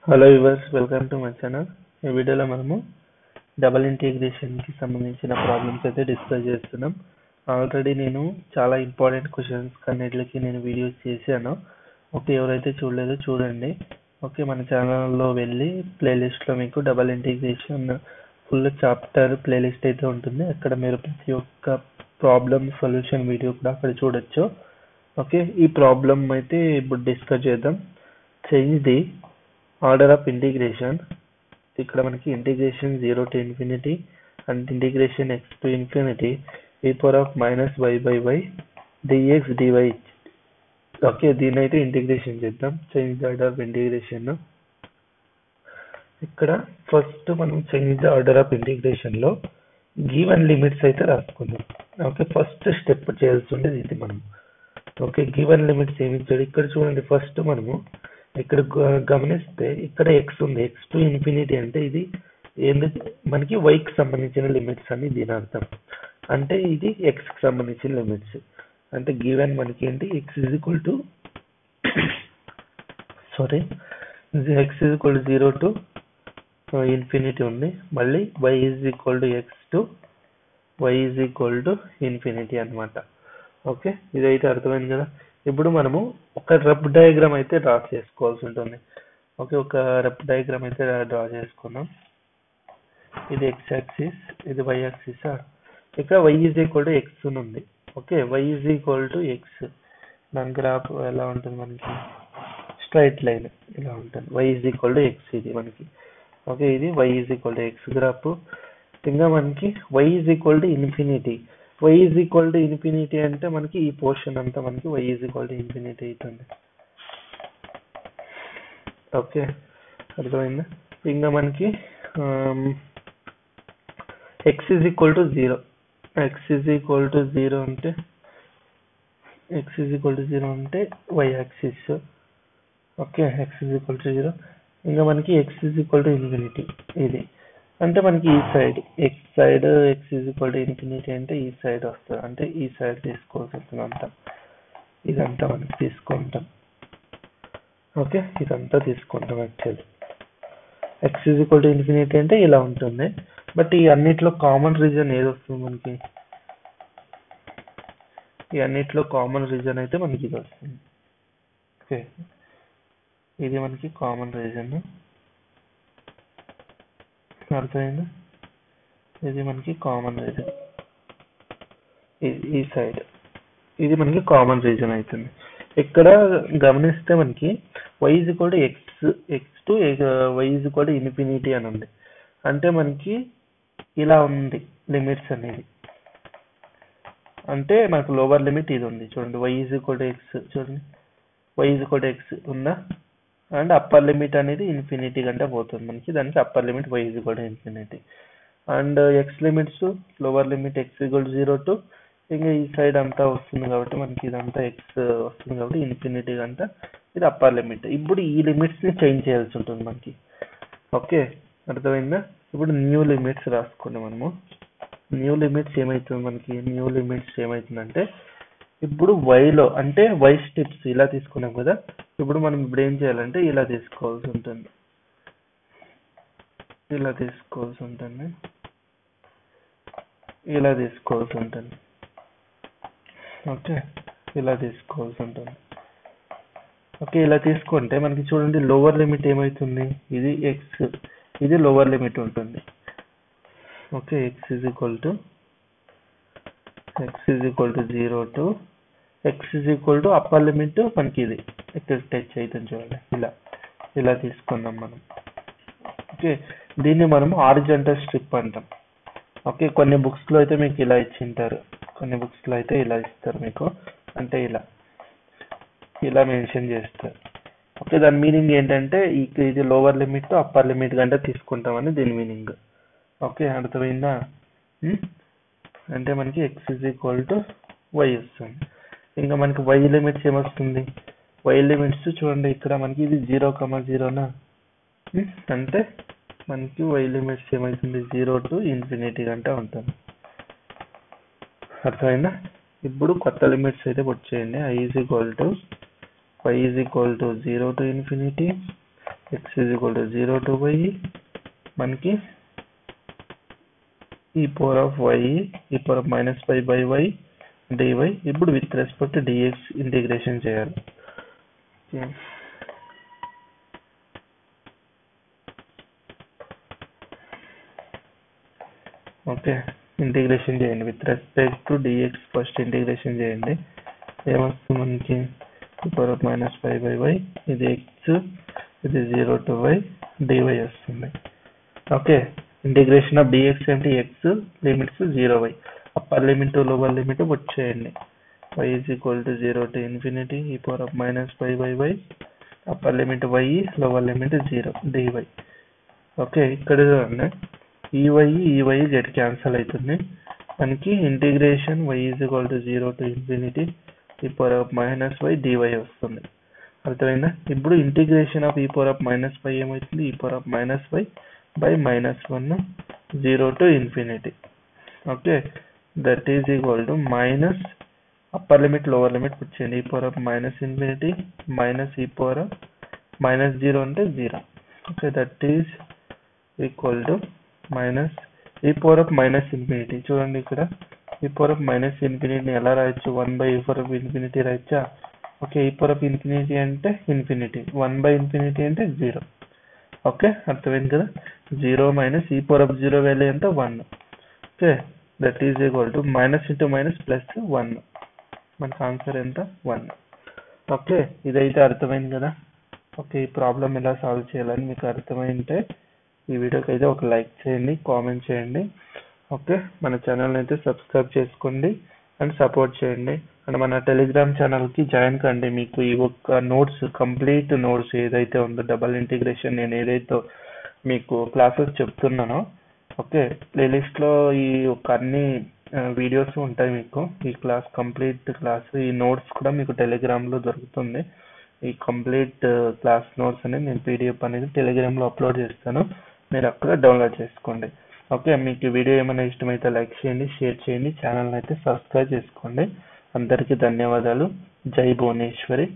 Hello viewers, welcome to my channel. ఈ వీడియోలో మనము డబుల్ ఇంటిగ్రేషన్కి సంబంధించిన ప్రాబ్లమ్స్ అయితే డిస్కస్ చేస్తున్నాం. ఆల్రెడీ నేను చాలా ఇంపార్టెంట్ క్వశ్చన్స్ కన్నిటికి నేను వీడియోస్ చేశాను. ఓకే, ఎవరైతే చూడలేదో చూడండి. ఓకే, మన ఛానల్లో వెళ్ళి ప్లేలిస్ట్లో మీకు double integration full chapter playlist అయితే ఉంటుంది. అక్కడ మీరు ప్రతి ఒక్క ప్రాబ్లమ్ సొల్యూషన్ వీడియో కూడా అక్కడ చూడొచ్చు. ఓకే, ఈ ప్రాబ్లం అయితే ఇప్పుడు డిస్కస్ చేద్దాం. Change the order of integration. ఇక్కడ మనకి integration 0 to infinity and integration x to infinity e power of minus y by y dx dy. Okay, దీని అయితే ఇంటిగ్రేషన్ చేద్దాం. Change the order of integration. ఇక్కడ first మనం change the order of integration లో given limits అయితే రాసుకుందాం. Okay, first step చేయాల్సి ఉండేది ఇది మనం. ఓకే, గివెన్ లిమిట్స్ ఏమి ఇచ్చాడు ఇక్కడ చూడండి. ఫస్ట్ మనము ఇక్కడ గమనిస్తే ఇక్కడ x ఉంది. x టు ఇన్ఫినిటీ అంటే ఇది మనకి y కి సంబంధించిన లిమిట్స్ అని దీని అర్థం. అంటే ఇది x కి సంబంధించిన లిమిట్స్. అంటే గివెన్ మనకి ఏంటి, x is equal to x is equal to 0 to infinity ఉంది. మళ్ళీ y is equal to x to y is equal to infinity అనమాట. ఓకే, ఇదైతే అర్థమైంది కదా. ఇప్పుడు మనము ఒక రఫ్ డయాగ్రామ్ అయితే డ్రా చేసుకోవాల్సి ఉంటుంది. ఓకే, ఒక రఫ్ డయాగ్రామ్ అయితే డ్రా చేసుకున్నాం. ఇది x యాక్సిస్, ఇది y యాక్సిస్. ఇక్కడ y is equal to x ఉంది. Okay, y is equal to x. దాని గ్రాఫ్ ఎలా ఉంటుంది మనకి, స్ట్రైట్ లైన్ ఇలా ఉంటుంది. y is equal to x ఇది మనకి. ఓకే, ఇది y is equal to x graph. ఇంకా మనకి y is equal to infinity. y is equal to infinity అంటే మనకి ఈ పోర్షన్ అంతా మనకి y is equal to infinity అవుతుంది. ఓకే, అర్థమైందా. ఇంకా మనకి x is equal to 0. x is equal to 0 అంటే y axis. Okay, x is equal to 0. ఇంకా మనకి x is equal to infinity ఇది. అంటే మనకి ఈ side x is equal to infinity అంటే ఈ సైడ్ వస్తుంది. అంటే ఈ సైడ్ తీసుకోవాల్సి వస్తుంది అంతా. ఇదంతా మనకి తీసుకుంటాం. ఓకే, ఇదంతా తీసుకుంటాం. Actually x is equal to infinity అంటే ఇలా ఉంటుంది. బట్ ఈ అన్నిట్లో కామన్ రీజన్ ఏది వస్తుంది మనకి, ఈ అన్నిట్లో కామన్ రీజన్ అయితే మనకి ఇది వస్తుంది. ఓకే, ఇది మనకి కామన్ రీజన్. అర్థమైందా, ఇది మనకి కామన్ రీజన్. ఈ సైడ్ ఇది మనకి కామన్ రీజన్ అవుతుంది. ఇక్కడ గమనిస్తే మనకి y is equal to x to y is equal to infinity అని ఉంది. అంటే మనకి ఇలా ఉంది లిమిట్స్ అనేది. అంటే మనకు లోవర్ లిమిట్ ఇది ఉంది చూడండి, y is equal to x. చూడండి, y is equal to x ఉందా. అండ్ అప్పర్ లిమిట్ అనేది ఇన్ఫినిటీ కంటే పోతుంది మనకి. దానికి upper limit y is equal to infinity. And x limits lower limit x equal to 0 to ఇంకా ఈ సైడ్ అంతా వస్తుంది కాబట్టి మనకి ఇదంతా x వస్తుంది కాబట్టి ఇన్ఫినిటీ కంటే ఇది అప్పర్ లిమిట్. ఇప్పుడు ఈ లిమిట్స్ ని చేంజ్ చేయాల్సి ఉంటుంది మనకి. ఓకే, అర్థమైందా. ఇప్పుడు న్యూ లిమిట్స్ రాసుకోండి మనము. న్యూ లిమిట్స్ ఏమవుతుంది మనకి, న్యూ లిమిట్స్ ఏమవుతుందంటే ఇప్పుడు y లో అంటే y స్టెప్స్ ఇలా తీసుకున్నాం కదా. ఇప్పుడు మనం ఇప్పుడు ఏం చేయాలంటే ఇలా తీసుకోవాల్సి ఉంటుంది. ఇలా తీసుకోవాల్సి ఉంటుంది. ఓకే, ఇలా తీసుకోవాల్సి ఉంటుంది. ఓకే, ఇలా తీసుకుంటే మనకి చూడండి లోవర్ లిమిట్ ఏమవుతుంది, ఇది x, ఇది లోవర్ లిమిట్ ఉంటుంది. Okay, x is equal to 0 to x is equal to upper limit మనకి ఇది ఇక్కడ టచ్ అవుతుంది చూడండి. ఇలా తీసుకుందాం మనం. ఓకే, దీన్ని మనం హారిజాంటల్ స్ట్రిప్ అంటాం. ఓకే, కొన్ని బుక్స్ లో అయితే మీకు ఇలా ఇచ్చింటారు, కొన్ని బుక్స్ లో అయితే ఇలా ఇస్తారు మీకు. అంటే ఇలా మెన్షన్ చేస్తారు. ఓకే, దాని మీనింగ్ ఏంటంటే ఇది లోవర్ లిమిట్ అప్పర్ లిమిట్ కంటే తీసుకుంటామని దీని మీనింగ్. ఓకే, అర్థమైందా. అంటే మనకి x is equal to y వస్తుంది. ఇంకా మనకి y లిమిట్స్ ఏమొస్తుంది, y లిమిట్స్ చూడండి ఇక్కడ మనకి ఇది 0,0నా. అంటే మనకి y లిమిట్స్ ఏమవుతుంది 0 టు ఇన్ఫినిటీ కంటే ఉంటుంది. అర్థమైందా. ఇప్పుడు కొత్త లిమిట్స్ అయితే పుట్ చేయండి. y is equal to 0 to infinity x is equal to 0 to y మనకి e power of y e power of minus pi by y dy ఇప్పుడు with respect to dx integration చేయాలి. Okay integration చేయండి with respect to dx first integration చేయండి. ఏమొస్తుంది మనకి e power of minus pi by y ఇది x ఇది 0 to y dy వస్తుంది. Okay integration of dx అంటే x limits 0y upper limit lower limit వచ్చేయండి. y is equal to 0 to infinity e power of minus pi by y upper limit y lower limit 0 dy. Okay ఇక్కడ చూడండి ఈ y z cancel అవుతుంది. మనకి integration y is equal to 0 to infinity e power of minus y dy వస్తుంది. అర్థమైందా? ఇప్పుడు integration of e power of minus y ఏమవుతుంది e power of minus y by minus 1 0 to infinity. Okay that is equal to minus upper limit lower limit వచ్చేయండి e power of minus infinity minus e power of minus 0 అంటే 0. Okay that is equal to minus e power of minus infinity. చూడండి ఇక్కడ e power of minus infinity ఎలా రాయొచ్చు 1 by e power of infinity రాయొచ్చా? Okay e power of infinity అంటే infinity 1 by infinity అంటే 0. Okay అర్థమైంది కదా? 0 minus e power of 0 value ఎంత 1. Okay that is equal to minus into minus plus 1. మనకు answer ఎంత 1. ఓకే ఇదైతే అర్థమైంది కదా? ఓకే ఈ ప్రాబ్లం ఎలా సాల్వ్ చేయాలని మీకు అర్థమైంటే ఈ వీడియోకి అయితే ఒక లైక్ చేయండి, కామెంట్ చేయండి. ఓకే మన ఛానల్ అయితే సబ్స్క్రైబ్ చేసుకోండి అండ్ సపోర్ట్ చేయండి. అండ్ మన టెలిగ్రామ్ ఛానల్కి జాయిన్ కండి. మీకు ఈ ఒక్క నోట్స్ కంప్లీట్ నోట్స్ ఏదైతే ఉందో డబల్ ఇంటిగ్రేషన్ నేను ఏదైతే మీకు క్లాసెస్ చెప్తున్నానో ఓకే ప్లేలిస్ట్లో ఈ ఒక అన్ని వీడియోస్ ఉంటాయి. మీకు ఈ క్లాస్ కంప్లీట్ క్లాస్ ఈ నోట్స్ కూడా మీకు టెలిగ్రామ్లో దొరుకుతుంది. ఈ కంప్లీట్ క్లాస్ నోట్స్ అనేది నేను పీడిఎఫ్ అనేది టెలిగ్రామ్లో అప్లోడ్ చేస్తాను, మీరు అక్కడ డౌన్లోడ్ చేసుకోండి. ఓకే మీకు ఈ వీడియో ఏమైనా ఇష్టమైతే లైక్ చేయండి, షేర్ చేయండి, ఛానల్ని అయితే సబ్స్క్రైబ్ చేసుకోండి. అందరికీ ధన్యవాదాలు. జై భువనేశ్వరి.